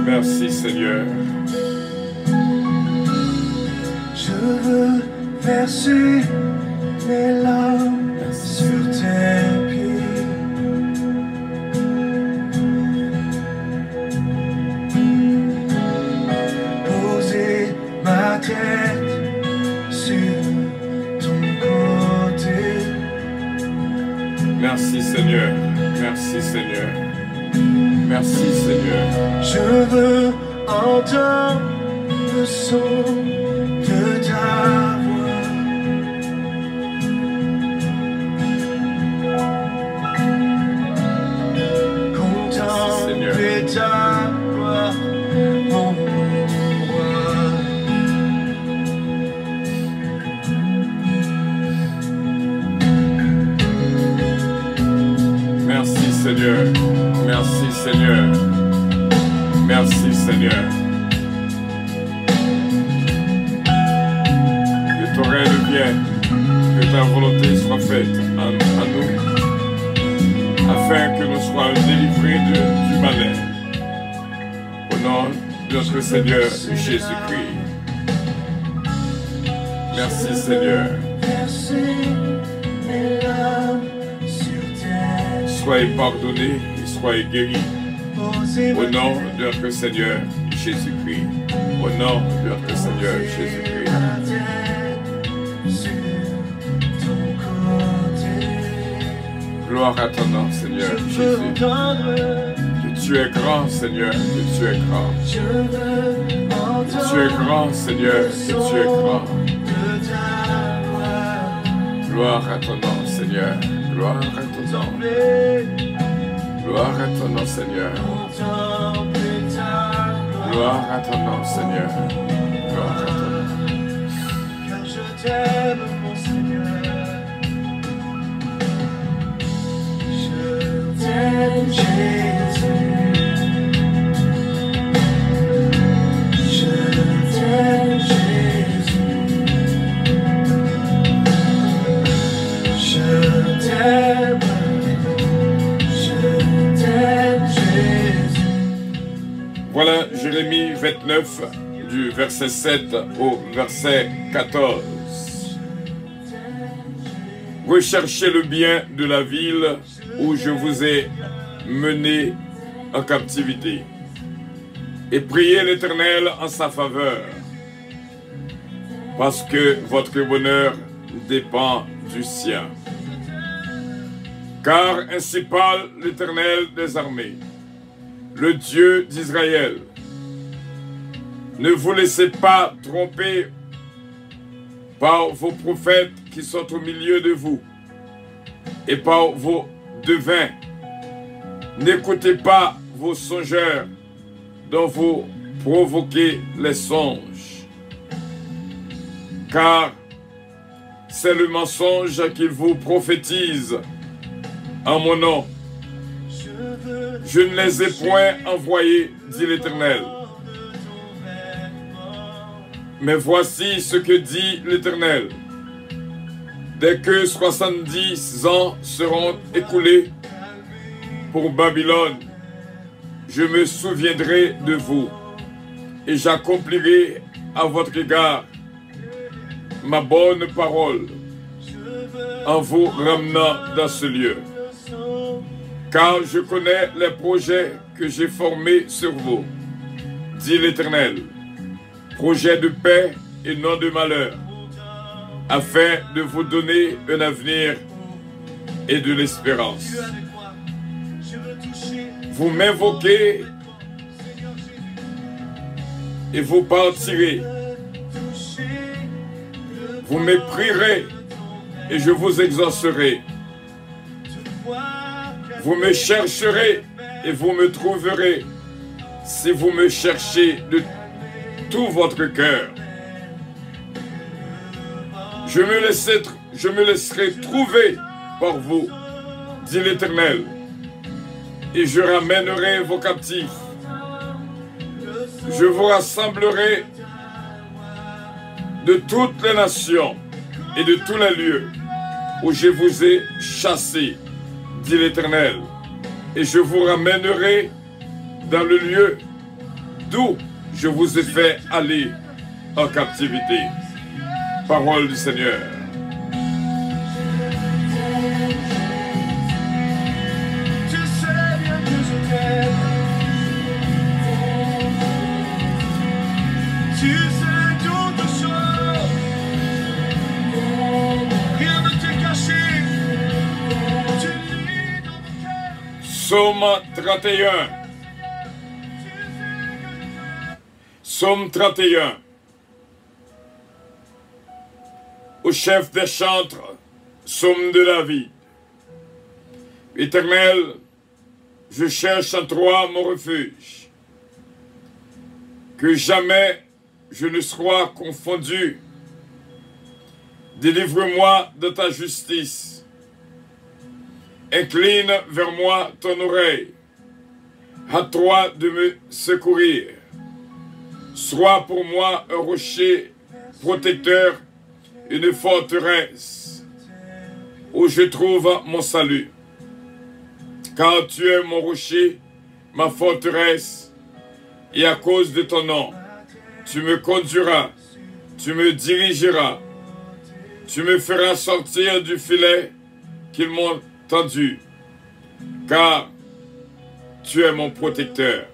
Merci Seigneur. Je veux verser mes larmes sur tes pieds. Poser ma tête sur ton côté. Merci Seigneur. Merci Seigneur. Merci Seigneur. Je veux entendre le son de ta voix. Contempler ta gloire, mon roi. Merci Seigneur. Merci Seigneur. Merci Seigneur. Que ton règne vienne, que ta volonté soit faite en nous, afin que nous soyons délivrés du malheur. Au nom de notre Seigneur Jésus-Christ. Merci Seigneur. Soyez pardonnés et soyez guéris. Au nom de notre Seigneur Jésus-Christ. Au nom de notre Seigneur Jésus-Christ. Gloire à ton nom, Seigneur Jésus. Que tu es grand, Seigneur, que tu es grand. Que tu es grand, Seigneur, que tu es grand. Gloire à ton nom, Seigneur. Gloire à ton nom. Gloire à ton nom, Seigneur. Gloire à ton nom, Seigneur. Gloire à ton nom. Car je t'aime, mon Seigneur. Je t'aime, Jésus. Je t'aime, Jésus. Je t'aime. Voilà Jérémie 29 du verset 7 au verset 14. Recherchez le bien de la ville où je vous ai mené en captivité et priez l'Éternel en sa faveur, parce que votre bonheur dépend du sien. Car ainsi parle l'Éternel des armées, le Dieu d'Israël. Ne vous laissez pas tromper par vos prophètes qui sont au milieu de vous et par vos devins. N'écoutez pas vos songeurs dont vous provoquez les songes, car c'est le mensonge qu'ils vous prophétisent en mon nom. Je ne les ai point envoyés, dit l'Éternel. Mais voici ce que dit l'Éternel. Dès que 70 ans seront écoulés pour Babylone, je me souviendrai de vous et j'accomplirai à votre égard ma bonne parole en vous ramenant dans ce lieu. Car je connais les projets que j'ai formés sur vous, dit l'Éternel, projets de paix et non de malheur, afin de vous donner un avenir et de l'espérance. Vous m'invoquez et vous partirez. Vous me prierez et je vous exaucerai. Vous me chercherez et vous me trouverez si vous me cherchez de tout votre cœur. Je me laisserai trouver par vous, dit l'Éternel, et je ramènerai vos captifs. Je vous rassemblerai de toutes les nations et de tous les lieux où je vous ai chassés, dit l'Éternel, et je vous ramènerai dans le lieu d'où je vous ai fait aller en captivité. Parole du Seigneur. Tu sais bien que je t'aime. Tu sais toutes choses. Rien ne t'est caché. Tu lis dans mon cœur. Psaume 31. Psaume 31. Au chef des chantres, psaume de David. Éternel, je cherche en toi mon refuge. Que jamais je ne sois confondu. Délivre-moi de ta justice. Incline vers moi ton oreille. Hâte-toi de me secourir. Sois pour moi un rocher protecteur, une forteresse où je trouve mon salut. Car tu es mon rocher, ma forteresse, et à cause de ton nom, tu me conduiras, tu me dirigeras, tu me feras sortir du filet qu'ils m'ont tendu, car tu es mon protecteur.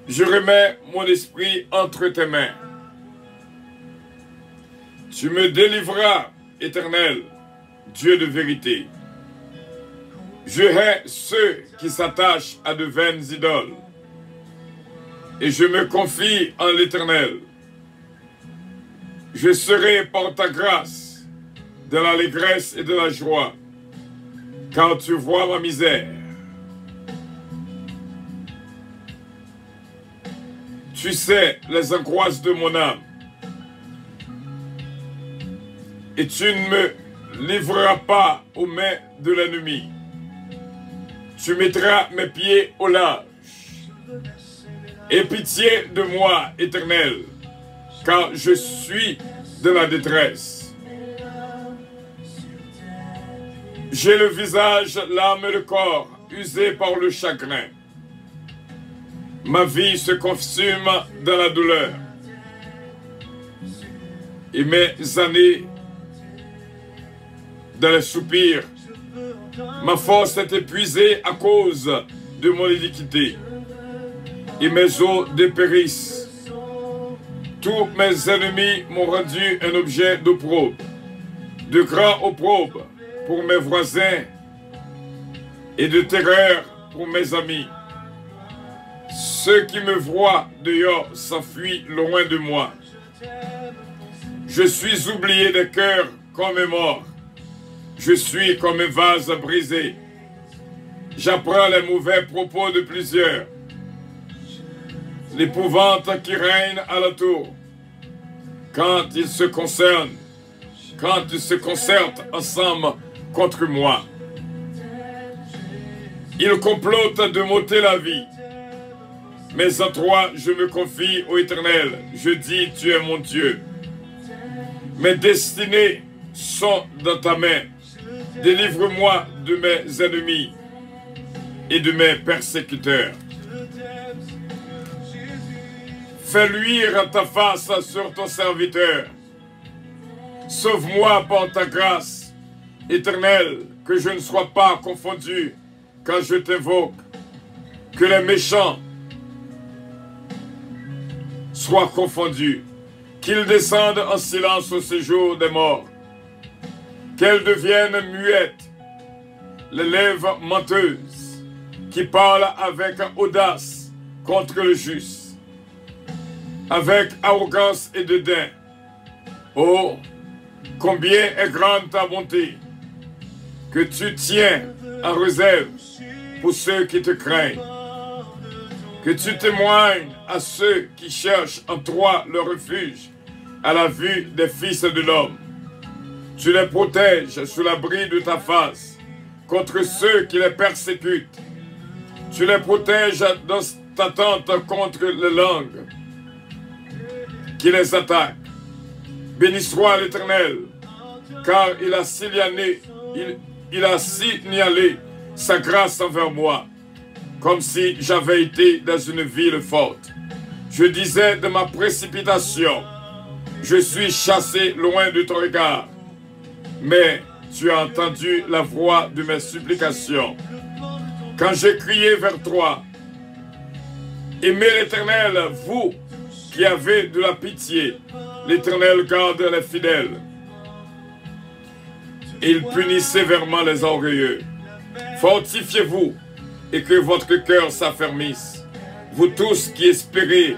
Je remets mon esprit entre tes mains. Tu me délivreras, Éternel, Dieu de vérité. Je hais ceux qui s'attachent à de vaines idoles, et je me confie en l'Éternel. Je serai par ta grâce de l'allégresse et de la joie, car tu vois ma misère. Tu sais les angoisses de mon âme, et tu ne me livreras pas aux mains de l'ennemi. Tu mettras mes pieds au large. Aie pitié de moi, Éternel, car je suis de la détresse. J'ai le visage, l'âme et le corps usés par le chagrin. Ma vie se consume dans la douleur. Et mes années dans les soupirs. Ma force est épuisée à cause de mon iniquité. Et mes os dépérissent. Tous mes ennemis m'ont rendu un objet d'opprobre, de grand opprobre pour mes voisins et de terreur pour mes amis. Ceux qui me voient dehors s'enfuient loin de moi. Je suis oublié des cœurs comme un mort. Je suis comme un vase brisé. J'apprends les mauvais propos de plusieurs. L'épouvante qui règne à la tour. Quand ils se concertent ensemble contre moi. Ils complotent de m'ôter la vie. Mais en toi, je me confie au Éternel. Je dis, tu es mon Dieu. Mes destinées sont dans ta main. Délivre-moi de mes ennemis et de mes persécuteurs. Fais luire ta face sur ton serviteur. Sauve-moi par ta grâce, Éternel, que je ne sois pas confondu quand je t'invoque. Que les méchants soient confondus, qu'ils descendent en silence au séjour des morts, qu'elles deviennent muettes, les lèvres menteuses, qui parlent avec audace contre le juste, avec arrogance et dédain. Oh, combien est grande ta bonté, que tu tiens en réserve pour ceux qui te craignent, que tu témoignes à ceux qui cherchent en toi le refuge à la vue des fils de l'homme. Tu les protèges sous l'abri de ta face contre ceux qui les persécutent. Tu les protèges dans ta tente contre les langues qui les attaquent. Béni soit l'Éternel, car il a signalé sa grâce envers moi, comme si j'avais été dans une ville forte. Je disais de ma précipitation, je suis chassé loin de ton regard. Mais tu as entendu la voix de mes supplications. Quand j'ai crié vers toi, aimez l'Éternel, vous qui avez de la pitié. L'Éternel garde les fidèles. Il punit sévèrement les orgueilleux. Fortifiez-vous et que votre cœur s'affermisse, vous tous qui espérez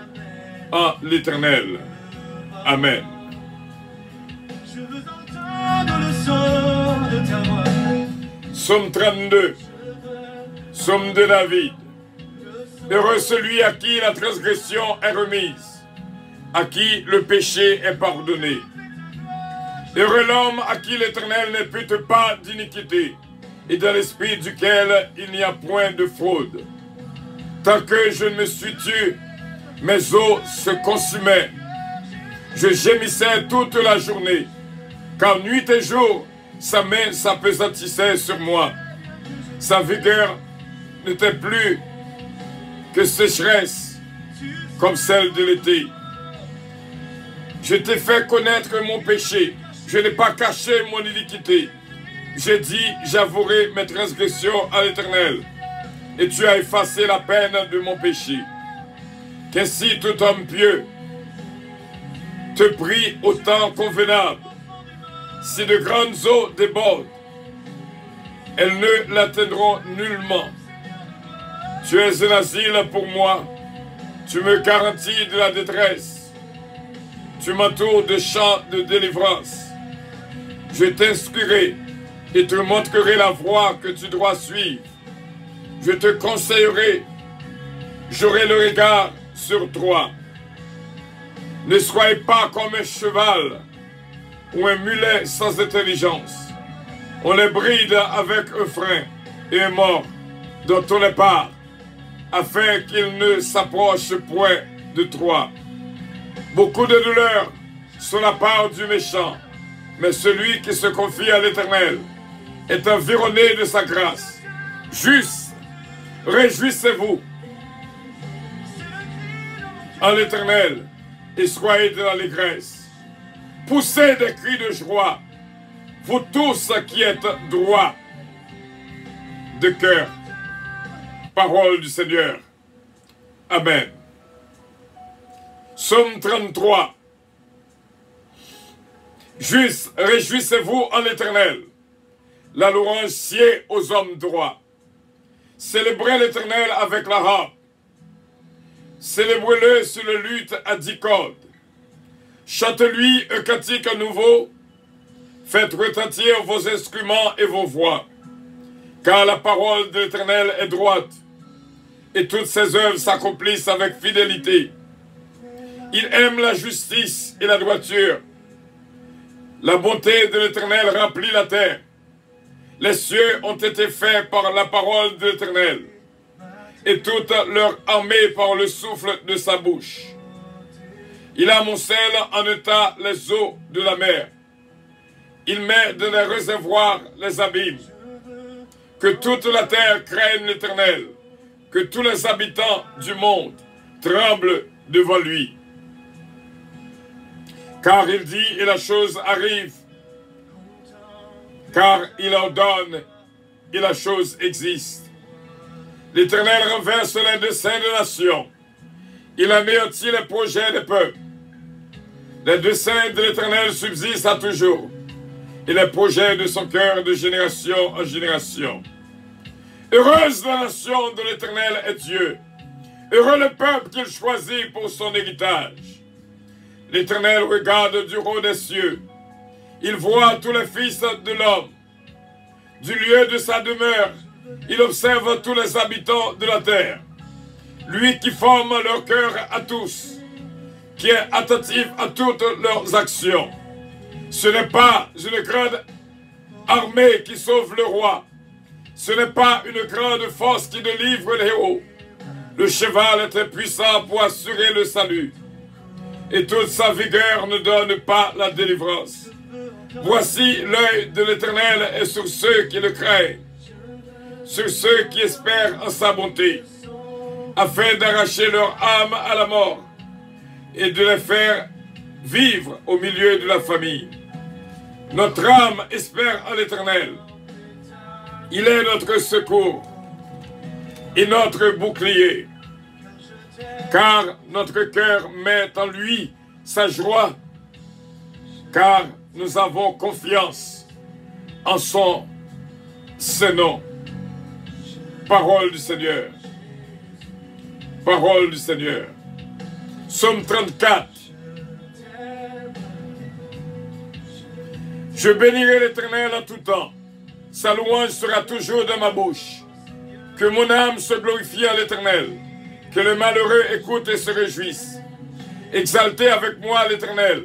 en l'Éternel. Amen. Je veux entendre le son de ta voix. Psaume 32. Psaume de David. Heureux celui à qui la transgression est remise, à qui le péché est pardonné. Heureux l'homme à qui l'Éternel n'impute pas d'iniquité, et dans l'esprit duquel il n'y a point de fraude. Tant que je ne me suis tué, mes os se consumaient. Je gémissais toute la journée, car nuit et jour, sa main s'appesantissait sur moi. Sa vigueur n'était plus que sécheresse, comme celle de l'été. Je t'ai fait connaître mon péché, je n'ai pas caché mon iniquité. J'ai dit, j'avouerai mes transgressions à l'Éternel, et tu as effacé la peine de mon péché. Qu'ainsi tout homme pieux te prie au temps convenable. Si de grandes eaux débordent, elles ne l'atteindront nullement. Tu es un asile pour moi, tu me garantis de la détresse, tu m'entoures de chants de délivrance. Je t'instruirai et te montrerai la voie que tu dois suivre. Je te conseillerai, j'aurai le regard sur toi. Ne soyez pas comme un cheval ou un mulet sans intelligence. On les bride avec un frein et un mors dont on les part, afin qu'ils ne s'approchent point de toi. Beaucoup de douleurs sont la part du méchant, mais celui qui se confie à l'Éternel est environné de sa grâce. Juste, réjouissez-vous en l'Éternel et soyez de l'allégresse. Poussez des cris de joie, vous tous qui êtes droits de cœur. Parole du Seigneur. Amen. Psaume 33. Juste, réjouissez-vous en l'Éternel. La louange sied aux hommes droits. Célébrez l'Éternel avec la harpe. Célébrez-le sur le luth à 10 cordes. Chante-lui un cantique nouveau. Faites retentir vos instruments et vos voix. Car la parole de l'Éternel est droite, et toutes ses œuvres s'accomplissent avec fidélité. Il aime la justice et la droiture. La bonté de l'Éternel remplit la terre. Les cieux ont été faits par la parole de l'Éternel, et toute leur armée par le souffle de sa bouche. Il amoncelle en état les eaux de la mer. Il met dans les réservoirs les abîmes. Que toute la terre craigne l'Éternel, que tous les habitants du monde tremblent devant lui. Car il dit et la chose arrive, car il ordonne et la chose existe. L'Éternel renverse les desseins des nations, il anéantit les projets des peuples. Les desseins de l'Éternel subsistent à toujours, et les projets de son cœur de génération en génération. Heureuse la nation de l'Éternel est Dieu. Heureux le peuple qu'il choisit pour son héritage. L'Éternel regarde du haut des cieux. Il voit tous les fils de l'homme. Du lieu de sa demeure, il observe tous les habitants de la terre. Lui qui forme leur cœur à tous, qui est attentif à toutes leurs actions. Ce n'est pas une grande armée qui sauve le roi. Ce n'est pas une grande force qui délivre les héros. Le cheval est impuissant pour assurer le salut, et toute sa vigueur ne donne pas la délivrance. Voici l'œil de l'Éternel est sur ceux qui le craignent, sur ceux qui espèrent en sa bonté, afin d'arracher leur âme à la mort et de les faire vivre au milieu de la famille. Notre âme espère en l'Éternel. Il est notre secours et notre bouclier, car notre cœur met en lui sa joie, car nous avons confiance en son nom. Parole du Seigneur. Parole du Seigneur. Psaume 34. Je bénirai l'Éternel en tout temps. Sa louange sera toujours dans ma bouche. Que mon âme se glorifie à l'Éternel. Que le malheureux écoute et se réjouisse. Exaltez avec moi l'Éternel.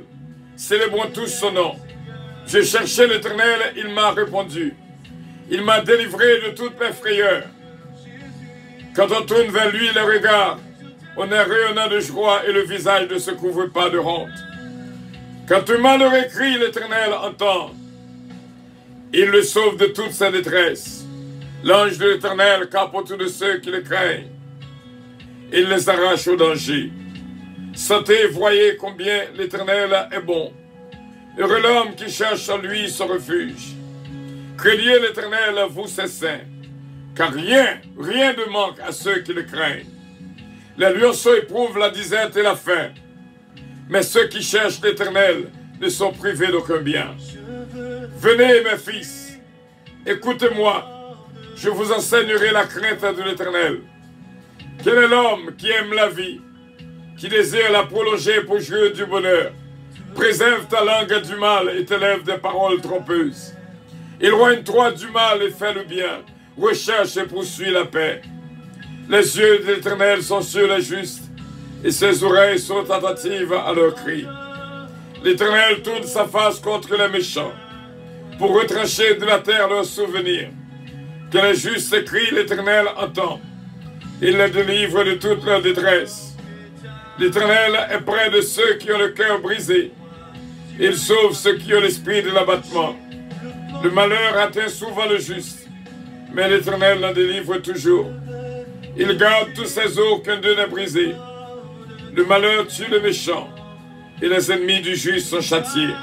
Célébrons tous son nom. J'ai cherché l'Éternel, il m'a répondu. Il m'a délivré de toutes mes frayeurs. Quand on tourne vers lui le regard, on est rayonnant de joie et le visage ne se couvre pas de honte. Quand un malheureux crie, l'Éternel entend. Il le sauve de toute sa détresse. L'ange de l'Éternel campe autour de ceux qui le craignent. Il les arrache au danger. Sentez et voyez combien l'Éternel est bon. Heureux l'homme qui cherche en lui son refuge. Craignez l'Éternel, vous ses saints, car rien ne manque à ceux qui le craignent. Les lionceaux éprouvent la disette et la faim, mais ceux qui cherchent l'Éternel ne sont privés d'aucun bien. Venez, mes fils, écoutez-moi, je vous enseignerai la crainte de l'Éternel. Quel est l'homme qui aime la vie, qui désire la prolonger pour jouir du bonheur? Préserve ta langue du mal et t'élève des paroles trompeuses. Éloigne-toi du mal et fais le bien. Recherche et poursuis la paix. Les yeux de l'Éternel sont sur les justes et ses oreilles sont attentives à leurs cris. L'Éternel tourne sa face contre les méchants pour retrancher de la terre leurs souvenirs. Que les justes crient, l'Éternel entend. Il les délivre de toute leur détresse. L'Éternel est près de ceux qui ont le cœur brisé. Il sauve ceux qui ont l'esprit de l'abattement. Le malheur atteint souvent le juste, mais l'Éternel l'en délivre toujours. Il garde tous ses os, qu'un d'eux n'est brisé. Le malheur tue le méchant, et les ennemis du juste sont châtiés.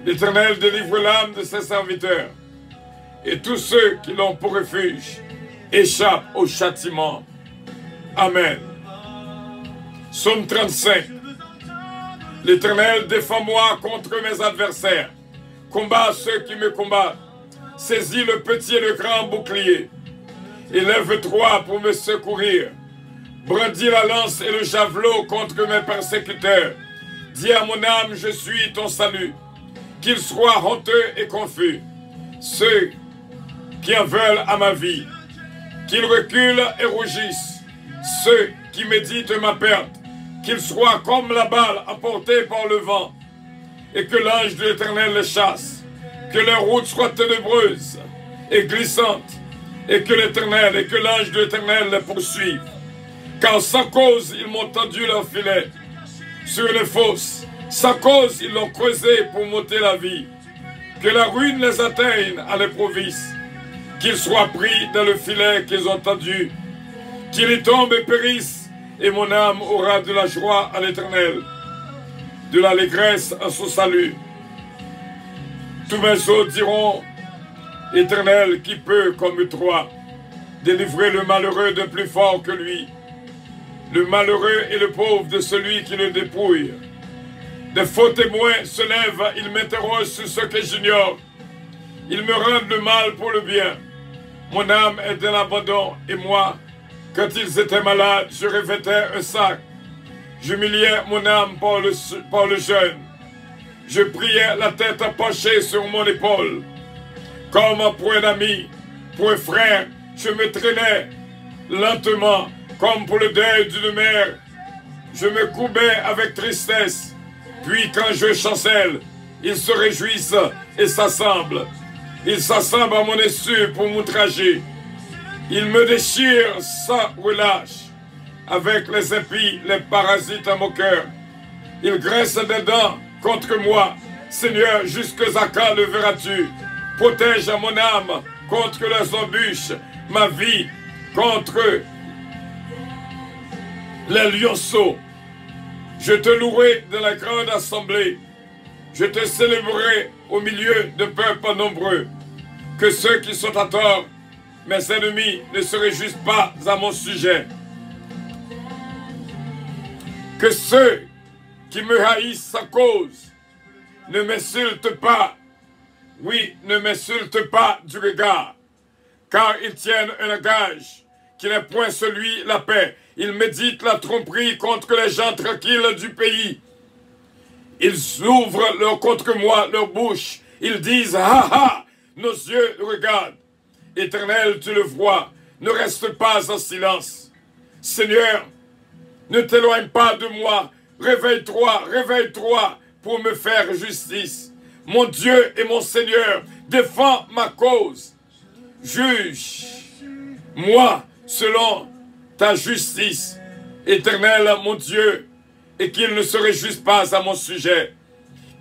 L'Éternel délivre l'âme de ses serviteurs, et tous ceux qui l'ont pour refuge échappent au châtiment. Amen. Psaume 35. L'Éternel défend-moi contre mes adversaires. Combat ceux qui me combattent. Saisis le petit et le grand bouclier. Élève-toi pour me secourir. Brandis la lance et le javelot contre mes persécuteurs. Dis à mon âme, je suis ton salut. Qu'ils soient honteux et confus, ceux qui en veulent à ma vie. Qu'ils reculent et rougissent, ceux qui méditent ma perte. Qu'ils soient comme la balle emportée par le vent, et que l'ange de l'Éternel les chasse. Que leur route soit ténébreuse et glissante, et que l'Éternel et que l'ange de l'Éternel les poursuivent. Car sans cause, ils m'ont tendu leur filet sur les fosses. Sans cause, ils l'ont creusé pour m'ôter la vie. Que la ruine les atteigne à l'improviste. Qu'ils soient pris dans le filet qu'ils ont tendu. Qu'ils y tombent et périssent. Et mon âme aura de la joie à l'Éternel, de l'allégresse à son salut. Tous mes os diront, Éternel, qui peut, comme toi, délivrer le malheureux de plus fort que lui, le malheureux et le pauvre de celui qui le dépouille. Des faux témoins se lèvent, ils m'interrogent sur ce que j'ignore. Ils me rendent le mal pour le bien. Mon âme est dans l'abandon, et moi, quand ils étaient malades, je revêtais un sac. J'humiliais mon âme par le jeûne. Je priais la tête penchée sur mon épaule. Comme pour un ami, pour un frère, je me traînais lentement, comme pour le deuil d'une mère. Je me courbais avec tristesse. Puis quand je chancelle, ils se réjouissent et s'assemblent. Ils s'assemblent à mon insu pour m'outrager. Ils me déchirent sans relâche. Avec les impies, les parasites à mon cœur. Ils grincent des dents contre moi. Seigneur, jusque à quand le verras-tu? Protège mon âme contre les embûches, ma vie contre les lionceaux. Je te louerai dans la grande assemblée. Je te célébrerai au milieu de peuples nombreux. Que ceux qui sont à tort, mes ennemis, ne se réjouissent pas à mon sujet. Que ceux qui me haïssent sans cause ne m'insultent pas. Oui, ne m'insultent pas du regard. Car ils tiennent un langage qui n'est point celui la paix. Ils méditent la tromperie contre les gens tranquilles du pays. Ils ouvrent contre moi leur bouche. Ils disent, ha ha, nos yeux regardent. Éternel, tu le vois, ne reste pas en silence. Seigneur, ne t'éloigne pas de moi. Réveille-toi, réveille-toi pour me faire justice. Mon Dieu et mon Seigneur, défends ma cause. Juge-moi selon ta justice. Éternel, mon Dieu, et qu'ils ne se réjouissent pas à mon sujet.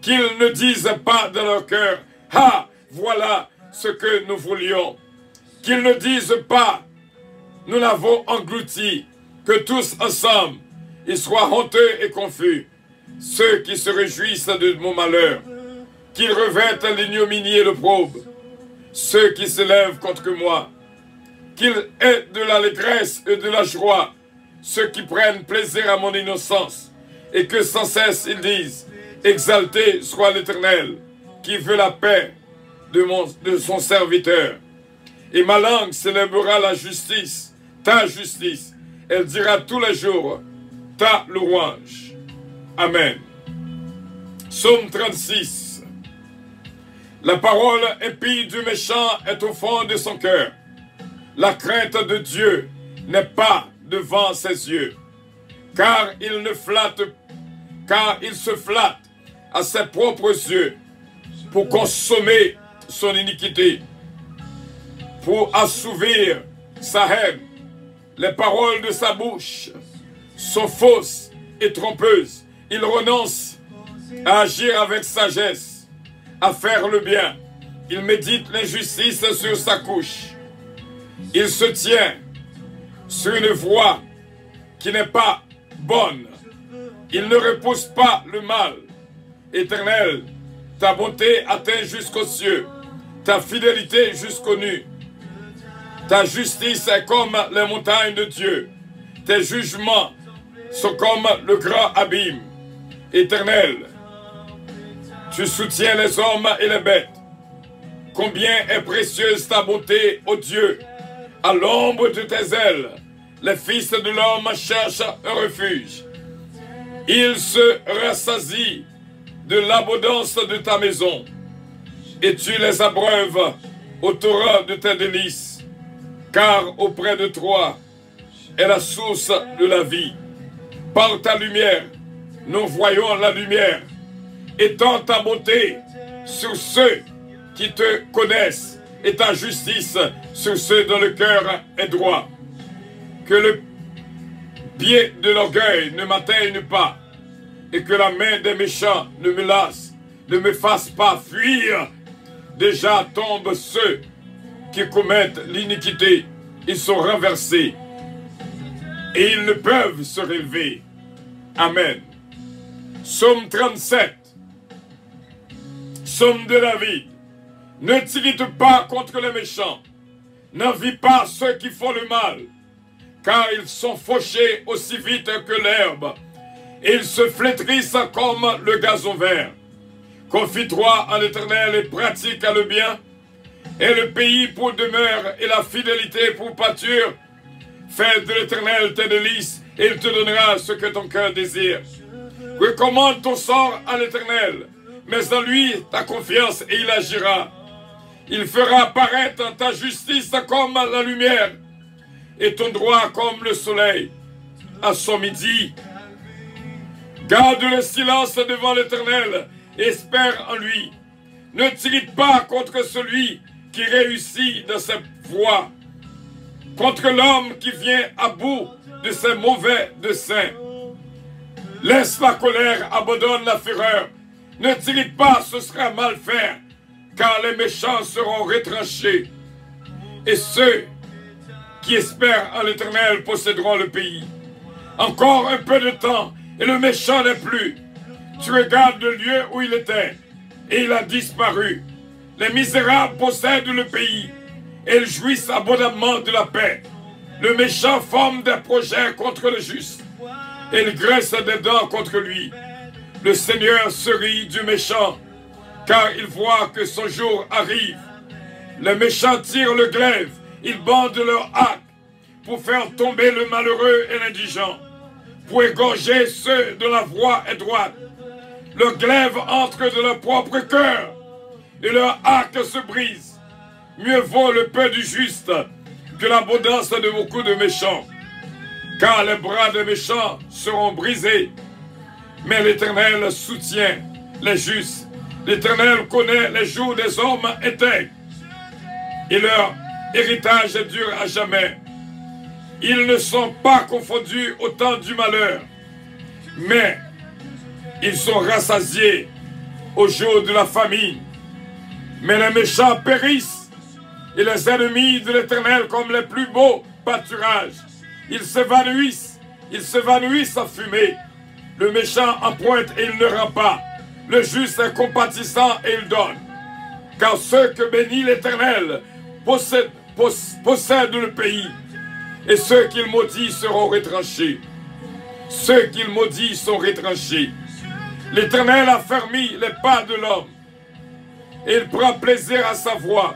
Qu'ils ne disent pas dans leur cœur, ah, voilà ce que nous voulions. Qu'ils ne disent pas, nous l'avons englouti, que tous ensemble, ils soient honteux et confus. Ceux qui se réjouissent de mon malheur, qu'ils revêtent l'ignominie et l'opprobre. Ceux qui se lèvent contre moi, qu'ils aient de l'allégresse et de la joie, ceux qui prennent plaisir à mon innocence, et que sans cesse ils disent, exalté soit l'Éternel, qui veut la paix de son serviteur. Et ma langue célébrera la justice, ta justice. Elle dira tous les jours ta louange. Amen. Psaume 36. La parole impie du méchant est au fond de son cœur. La crainte de Dieu n'est pas devant ses yeux. Car il se flatte à ses propres yeux pour consommer son iniquité, pour assouvir sa haine. Les paroles de sa bouche sont fausses et trompeuses. Il renonce à agir avec sagesse, à faire le bien. Il médite l'injustice sur sa couche. Il se tient sur une voie qui n'est pas bonne. Il ne repousse pas le mal. Éternel, ta bonté atteint jusqu'aux cieux, ta fidélité jusqu'aux nues. Ta justice est comme les montagnes de Dieu. Tes jugements sont comme le grand abîme. Éternel, tu soutiens les hommes et les bêtes. Combien est précieuse ta bonté, ô Dieu! À l'ombre de tes ailes, les fils de l'homme cherchent un refuge. Ils se rassasient de l'abondance de ta maison, et tu les abreuves au torrent de tes délices, car auprès de toi est la source de la vie. Par ta lumière, nous voyons la lumière. Étends ta bonté sur ceux qui te connaissent et ta justice sur ceux dont le cœur est droit. Que le pied de l'orgueil ne m'atteigne pas et que la main des méchants ne me lasse, ne me fasse pas fuir. Déjà tombent ceux qui commettent l'iniquité. Ils sont renversés et ils ne peuvent se relever. Amen. Psaume 37. Psaume de David. Ne t'irrite pas contre les méchants. N'envie pas ceux qui font le mal, car ils sont fauchés aussi vite que l'herbe. Et ils se flétrissent comme le gazon vert. Confie-toi en l'Éternel et pratique le bien, et le pays pour demeure et la fidélité pour pâture. Fais de l'Éternel tes délices, et il te donnera ce que ton cœur désire. Recommande ton sort à l'Éternel, mais en lui ta confiance, et il agira. Il fera apparaître ta justice comme la lumière, et ton droit comme le soleil. À son midi, garde le silence devant l'Éternel, et espère en lui. Ne t'irrite pas contre celui qui réussit dans ses voies, contre l'homme qui vient à bout de ses mauvais desseins. Laisse la colère, abandonne la fureur. Ne t'irrite pas, ce sera mal faire, car les méchants seront retranchés. Et ceux qui espèrent en l'Éternel posséderont le pays. Encore un peu de temps, et le méchant n'est plus. Tu regardes le lieu où il était, et il a disparu. Les misérables possèdent le pays, et ils jouissent abondamment de la paix. Le méchant forme des projets contre le juste, et il graisse des dents contre lui. Le Seigneur se rit du méchant, car il voit que son jour arrive. Les méchants tirent le glaive, ils bandent leur arc, pour faire tomber le malheureux et l'indigent, pour égorger ceux dont la voie est droite. Le glaive entre de leur propre cœur, et leur arc se brise. Mieux vaut le peu du juste que l'abondance de beaucoup de méchants, car les bras des méchants seront brisés. Mais l'Éternel soutient les justes. L'Éternel connaît les jours des hommes intègres, et leur héritage dure à jamais. Ils ne sont pas confondus au temps du malheur, mais ils sont rassasiés au jour de la famine. Mais les méchants périssent, et les ennemis de l'Éternel comme les plus beaux pâturages. Ils s'évanouissent en fumée. Le méchant emprunte et il ne rend pas. Le juste est compatissant et il donne. Car ceux que bénit l'Éternel possèdent le pays, et ceux qu'il maudit seront retranchés. Ceux qu'il maudit sont retranchés. L'Éternel a fermé les pas de l'homme, et il prend plaisir à sa voix.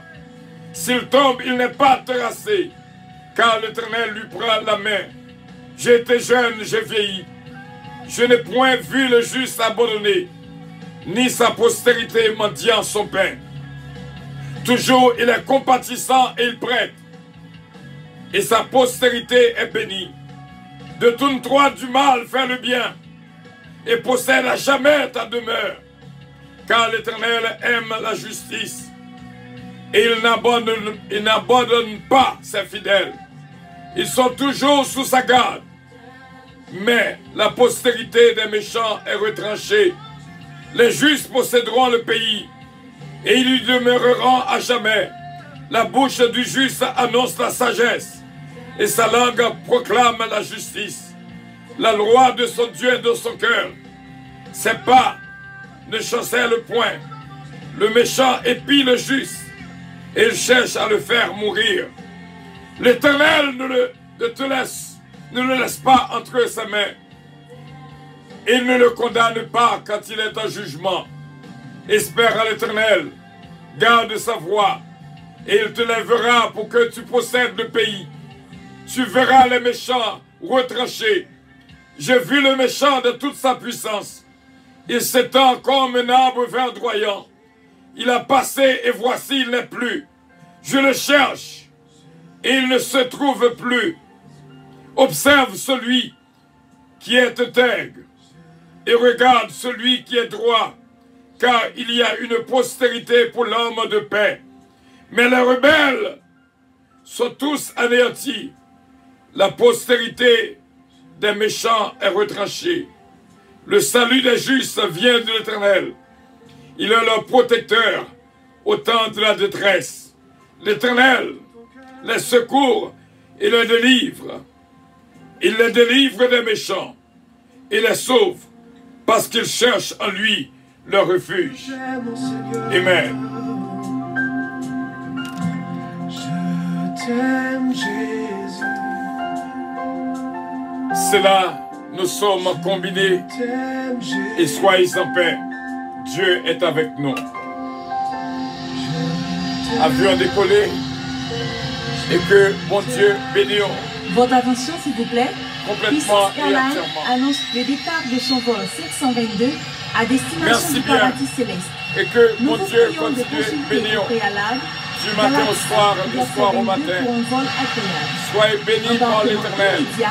S'il tombe, il n'est pas terrassé, car l'Éternel lui prend la main. J'ai été jeune, j'ai vieilli. Je n'ai point vu le juste abandonné, ni sa postérité mendiant son pain. Toujours il est compatissant et il prête, et sa postérité est bénie. Détourne-toi du mal, fais le bien, et possède à jamais ta demeure. Car l'Éternel aime la justice, et il n'abandonne pas ses fidèles. Ils sont toujours sous sa garde, mais la postérité des méchants est retranchée. Les justes posséderont le pays, et ils y demeureront à jamais. La bouche du juste annonce la sagesse, et sa langue proclame la justice. La loi de son Dieu est dans son cœur. Ses pas ne chancellent point. Le méchant épie le juste, et il cherche à le faire mourir. L'Éternel ne le laisse pas entre ses mains. Il ne le condamne pas quand il est en jugement. Espère à l'Éternel, garde sa voie, et il te lèvera pour que tu possèdes le pays. Tu verras les méchants retranchés. J'ai vu le méchant de toute sa puissance. Il s'étend comme un arbre verdoyant. Il a passé et voici il n'est plus. Je le cherche et il ne se trouve plus. Observe celui qui est intègre et regarde celui qui est droit, car il y a une postérité pour l'homme de paix. Mais les rebelles sont tous anéantis. La postérité des méchants est retranchée. Le salut des justes vient de l'Éternel. Il est leur protecteur au temps de la détresse. L'Éternel les secourt et les délivre. Il les délivre des méchants et les sauve parce qu'ils cherchent en lui leur refuge. Amen. Je t'aime, Jésus. C'est là, nous sommes combinés et soyez en paix. Dieu est avec nous. Avion décollé et que bon Dieu bénisse. Votre attention, s'il vous plaît. Complètement Peace et Airlines entièrement. annonce le départ de son vol 722 à destination Merci du bien. paradis céleste. Et que Nous mon vous Dieu prions de continue de consulter bénir au préalable du matin au soir, du soir au matin. pour un vol agréable. Soyez bénis par Embarquement l'Éternel immédiat,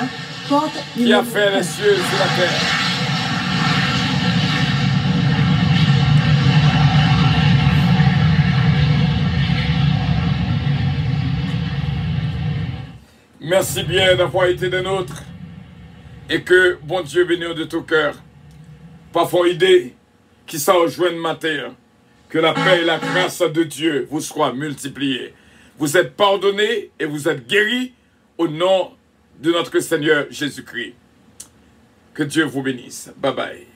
porte qui a numéro fait les 1. cieux sur la terre. Merci bien d'avoir été des nôtres et que bon Dieu bénisse de tout cœur. Parfois idée qui s'en rejoignent matin. Que la paix et la grâce de Dieu vous soient multipliées. Vous êtes pardonnés et vous êtes guéris au nom de notre Seigneur Jésus-Christ. Que Dieu vous bénisse. Bye bye.